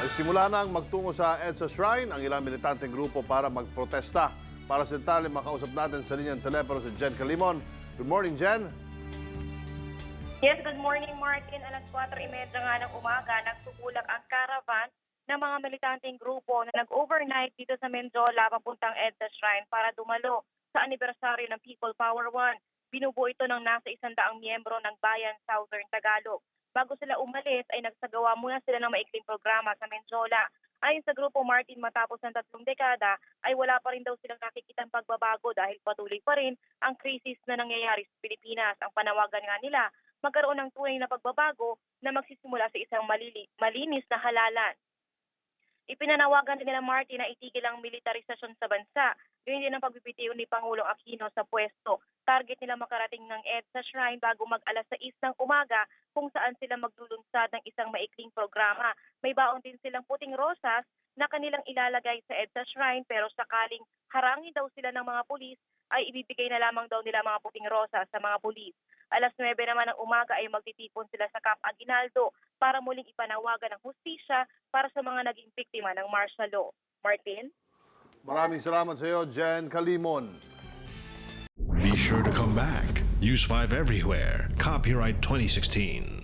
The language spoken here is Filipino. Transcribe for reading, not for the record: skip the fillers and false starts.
Nagsimula nang magtungo sa EDSA Shrine ang ilang militanteng grupo para magprotesta. Para sa detalye, makausap natin sa linyang telepono si Jen Calimon. Good morning, Jen. Yes, good morning, Martin. Alas 4:30 nga ng umaga, nagsukulak ang caravan ng mga militanteng grupo na nag-overnight dito sa Menjola papuntang EDSA Shrine para dumalo sa anibersaryo ng People Power 1. Binubuo ito ng nasa 100 miyembro ng Bayan Southern Tagalog. Bago sila umalis ay nagsagawa muna sila ng maikling programa sa Menjola. Ayon sa grupo Martin, matapos ng 3 dekada ay wala pa rin daw silang nakikitang pagbabago dahil patuloy pa rin ang krisis na nangyayari sa Pilipinas. Ang panawagan nga nila, magkaroon ng tunay na pagbabago na magsisimula sa isang malinis na halalan. Ipinanawagan din nila Martin na itigil ang militarisasyon sa bansa. Gayun din ang pagbibitiw ni Pangulong Aquino sa pwesto. Target nila makarating ng EDSA Shrine bago mag-alas 6 ng umaga kung saan sila maglulunsad ng isang maikling programa. May baon din silang puting rosas na kanilang ilalagay sa EDSA Shrine pero sakaling harangin daw sila ng mga pulis ay ibibigay na lamang daw nila mga puting rosas sa mga pulis. Alas 9 naman ng umaga ay magtitipon sila sa Camp Aguinaldo para muling ipanawagan ng hustisya para sa mga naging biktima ng martial law. Martin? Maraming salamat sa iyo, Jen Calimon. Be sure to come back. Use 5 everywhere. Copyright 2016.